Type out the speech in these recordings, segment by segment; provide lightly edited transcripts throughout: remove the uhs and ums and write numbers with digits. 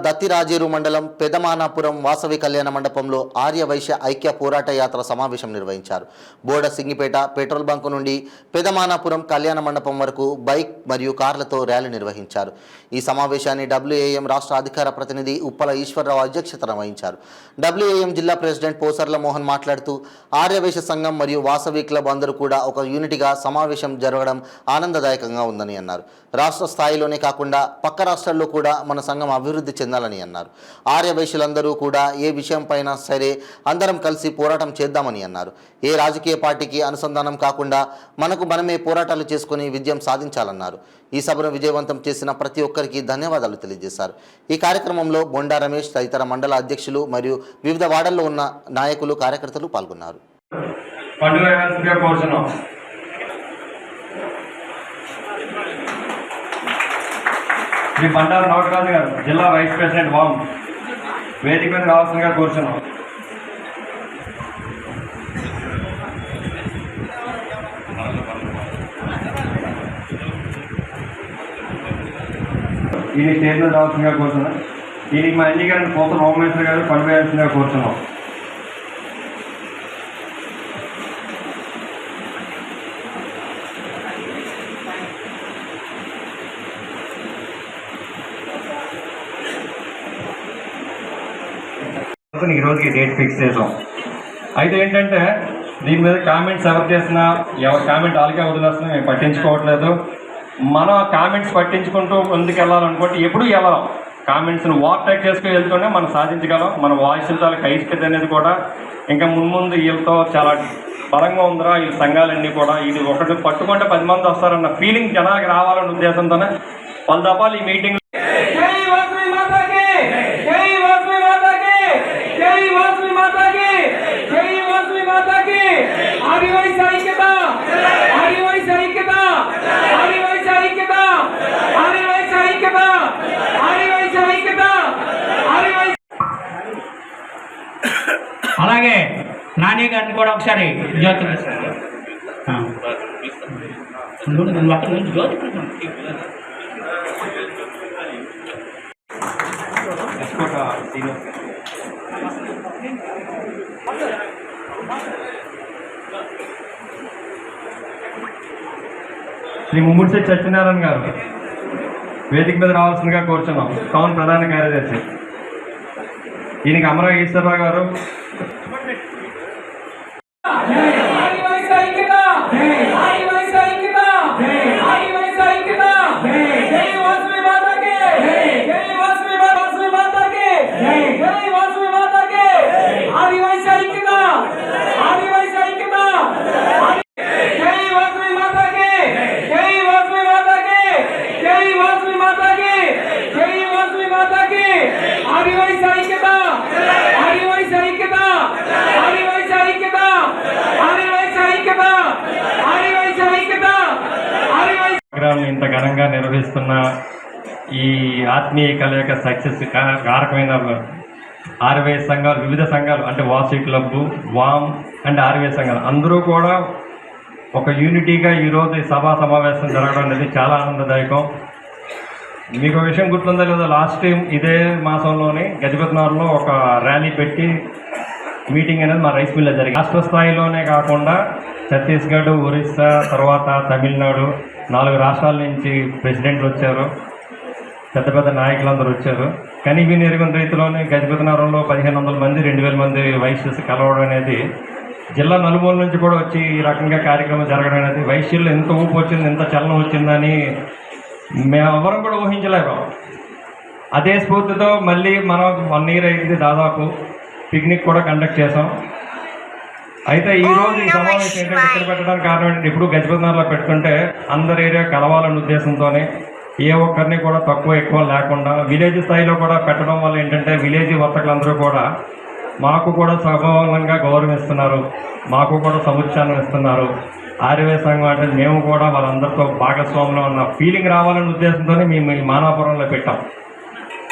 దత్తిరాజేరు మండలం పెదమానాపురం వాసవి కళ్యాణ మండపంలో ఆర్య వైశ్య ఐక్య పోరాట యాత్ర సమావేశం నిర్వహించారు. బోడ సింగిపేట పెట్రోల్ బంకు నుండి పెదమానాపురం కళ్యాణ మండపం వరకు బైక్ మరియు కార్లతో ర్యాలీ నిర్వహించారు. ఈ సమావేశాన్ని WAM రాష్ట్ర అధికార ప్రతినిధి ఉప్పల ఈశ్వరరావు అధ్యక్షతన వహించారు. WAM జిల్లా ప్రెసిడెంట్ పోసర్ల మోహన్ మాట్లాడుతూ ఆర్య వైశ్య సంఘం మరియు వాసవి క్లబ్ అందరూ కూడా ఒక యూనిట్గా సమావేశం జరగడం ఆనందదాయకంగా ఉందని అన్నారు. రాష్ట్ర స్థాయిలోనే కాకుండా పక్క రాష్ట్రాల్లో కూడా మన సంఘం అభివృద్ధి చెందాలని అన్నారు. ఆర్య వైశ్యులందరూ కూడా ఏ విషయంపైన సరే అందరం కలిసి పోరాటం చేద్దామని అన్నారు. ఏ రాజకీయ పార్టీకి అనుసంధానం కాకుండా మనకు మనమే పోరాటాలు చేసుకుని విజయం సాధించాలన్నారు. ఈ సభను విజయవంతం చేసిన ప్రతి ఒక్కరికి ధన్యవాదాలు తెలియజేశారు. ఈ కార్యక్రమంలో బొండా రమేష్ తదితర మండల అధ్యక్షులు మరియు వివిధ వార్డుల్లో ఉన్న నాయకులు కార్యకర్తలు పాల్గొన్నారు. శ్రీ బండారు నవకరాజు గారు జిల్లా వైస్ ప్రెసిడెంట్ వామ్ వేదిక మీద రావాల్సిందిగా కోరుచున్నాం. దీనికి స్టేజ్ మీద రావాల్సిందిగా కోరుచున్నాం. దీనికి మా ఎన్నిక గారిని పోత హోమేశ్వర్ గారు పని వేయాల్సిందిగా కోరుచున్నాం. ఈ రోజుకి డేట్ ఫిక్స్ చేసాం. అయితే ఏంటంటే దీని మీద కామెంట్స్ ఎవరు చేసినా ఎవరి కామెంట్ వాళ్ళకే వదిలేస్తున్నా మేము పట్టించుకోవట్లేదు. మనం కామెంట్స్ పట్టించుకుంటూ ముందుకు వెళ్ళాలనుకుంటే ఎప్పుడు వెళ్ళాం. కామెంట్స్ని ఓవర్టేక్ చేసుకుని వెళ్తూనే మనం సాధించగలం. మన వాయిస్ తాలూకు ఐక్యత అనేది కూడా ఇంకా మున్ముందు వీళ్ళతో చాలా బలంగా ఉందిరా. ఈ సంఘాలన్నీ కూడా ఇది ఒకటి పట్టుకుంటే 10 మంది వస్తారన్న ఫీలింగ్ జనాలకు రావాలన్న ఉద్దేశంతోనే పలు దఫాలు ఈ మీటింగ్ అలాగే నాని గారిని కూడా ఒకసారి జ్యోతి శ్రీ ముమ్ముడిశెట్టి సత్యనారాయణ గారు వేదిక మీద రావాల్సిందిగా కోరుచున్నాం. టౌన్ ప్రధాన కార్యదర్శి. దీనికి అమరా ఈశ్వరరావు గారు. ఇంత ఘనంగా నిర్వహిస్తున్న ఈ ఆత్మీయ కలయిక సక్సెస్ కారకమైన ఆర్య వైశ్య సంఘాలు, వివిధ సంఘాలు అంటే వాసవి క్లబ్, వామ్ అండ్ ఆర్య వైశ్య సంఘాలు అందరూ కూడా ఒక యూనిటీగా ఈరోజు ఈ సభా సమావేశం జరగడం అనేది చాలా ఆనందదాయకం. మీకు విషయం గుర్తుందో లేదో, లాస్ట్ టైం ఇదే మాసంలోనే గజపతినగర్లో ఒక ర్యాలీ పెట్టి మీటింగ్ అనేది మా రైస్ మిల్లో జరిగింది. రాష్ట్ర స్థాయిలోనే కాకుండా ఛత్తీస్గఢ్, ఒరిస్సా, తర్వాత తమిళనాడు 4 రాష్ట్రాల నుంచి ప్రెసిడెంట్లు వచ్చారు, పెద్ద పెద్ద నాయకులందరూ వచ్చారు. కానీ ఇవి ఎరుగని రీతిలోనే గజపతినగరంలో 1500 మంది 2000 మంది వైశ్యస్ కలవడం అనేది జిల్లా నలుమూల నుంచి కూడా వచ్చి ఈ రకంగా కార్యక్రమం జరగడం అనేది వైశ్యుల్లో ఎంత ఊపు వచ్చింది, ఎంత చలనం వచ్చిందని మేమెవరం కూడా ఊహించలేము. అదే స్ఫూర్తితో మళ్ళీ మనం 1 year అయింది దాదాపు పిక్నిక్ కూడా కండక్ట్ చేసాం. అయితే ఈరోజు ఈ సమావేశం ఏంటంటే ఇక్కడ పెట్టడానికి కారణం ఏంటంటే ఇప్పుడు గజపతినగర్లో పెట్టుకుంటే అందరి ఏరియా కలవాలనే ఉద్దేశంతోనే ఏ ఒక్కరిని కూడా తక్కువ ఎక్కువ లేకుండా విలేజ్ స్థాయిలో కూడా పెట్టడం వల్ల ఏంటంటే విలేజ్ వర్తకులందరూ కూడా మాకు కూడా సగౌరవంగా గౌరవిస్తున్నారు, మాకు కూడా సముచ్చానం ఇస్తున్నారు. ఆర్య వైశ్య సంఘం అంటే మేము కూడా వాళ్ళందరితో భాగస్వామ్యంలో ఉన్న ఫీలింగ్ రావాలనే ఉద్దేశంతోనే మేము ఈ మానాపురంలో పెట్టాం.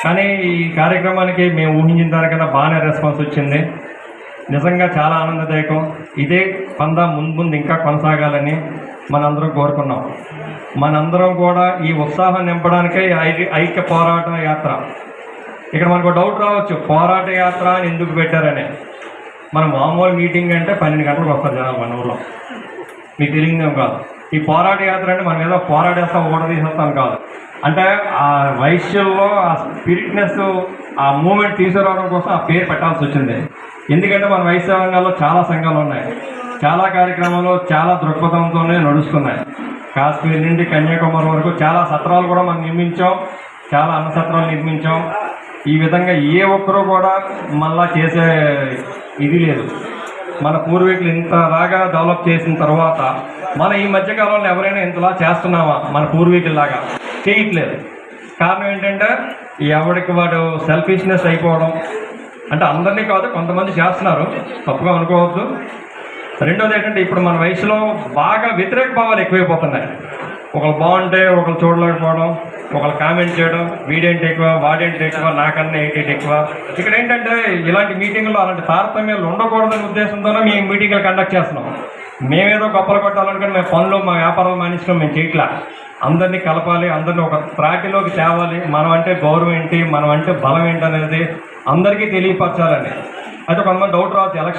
కానీ ఈ కార్యక్రమానికి మేము ఊహించిన దానికన్నా బాగానే రెస్పాన్స్ వచ్చింది. నిజంగా చాలా ఆనందదాయకం. ఇదే పందా ముందు ఇంకా కొనసాగాలని మనందరం కోరుకున్నాం. మనందరం కూడా ఈ ఉత్సాహం నింపడానికే ఐక్య పోరాట యాత్ర ఇక్కడ మనకు డౌట్ రావచ్చు, పోరాట యాత్ర అని ఎందుకు పెట్టారని. మనం మామూలు మీటింగ్ అంటే 12 గంటలకు వస్తారు జనాలు మన ఊళ్ళో, మీకు తెలియదేం కాదు. ఈ పోరాట యాత్ర అంటే మనం ఏదో పోరాటేస్తాం ఓడ తీసేస్తాం కాదు. అంటే ఆ వైశ్యుల్లో ఆ స్పిరిట్నెస్, ఆ మూమెంట్ తీసుకురావడం కోసం ఆ పేరు పెట్టాల్సి వచ్చింది. ఎందుకంటే మన వైశ్య సంఘాల్లో చాలా సంఘాలు ఉన్నాయి, చాలా కార్యక్రమాలు చాలా దృక్పథంతోనే నడుస్తున్నాయి. కాశ్మీర్ నుండి కన్యాకుమారి వరకు చాలా సత్రాలు కూడా మనం నిర్మించాం, చాలా అన్న సత్రాలు నిర్మించాం. ఈ విధంగా ఏ ఒక్కరూ కూడా మళ్ళా చేసే ఇది లేదు. మన పూర్వీకులు ఇంతలాగా డెవలప్ చేసిన తర్వాత మన ఈ మధ్యకాలంలో ఎవరైనా ఇంతలా చేస్తున్నామా? మన పూర్వీకుల్లాగా చేయట్లేదు. కారణం ఏంటంటే ఎవరికి వాడు సెల్ఫిష్నెస్ అయిపోవడం. అంటే అందరినీ కాదు, కొంతమంది చేస్తున్నారు, తప్పుగా అనుకోవద్దు. రెండోది ఏంటంటే ఇప్పుడు మన వయసులో బాగా వ్యతిరేక భావాలు ఎక్కువైపోతున్నాయి. ఒకళ్ళు బాగుంటే ఒకళ్ళు చూడలేకపోవడం, ఒకళ్ళు కామెంట్ చేయడం, వీడేంటి ఎక్కువ, వాడేంటి ఎక్కువ, నాకన్నా ఏంటి ఎక్కువ. ఇక్కడ ఏంటంటే ఇలాంటి మీటింగ్లో అలాంటి తారతమ్యాలు ఉండకూడదనే ఉద్దేశంతోనే మేము మీటింగ్లు కండక్ట్ చేస్తున్నాం. మేమేదో గొప్పలు కొట్టాలనుకుని మేము పనులు మా వ్యాపారాలు మానేసుకొని మేము చేయట్లా. అందరినీ కలపాలి, అందరినీ ఒక త్రాటిలోకి తేవాలి. మనం అంటే గౌరవం ఏంటి, మనం అంటే బలం ఏంటి అనేది అందరికీ తెలియపరచాలని. అయితే కొంతమంది డౌట్ రావచ్చు, ఎలక్షన్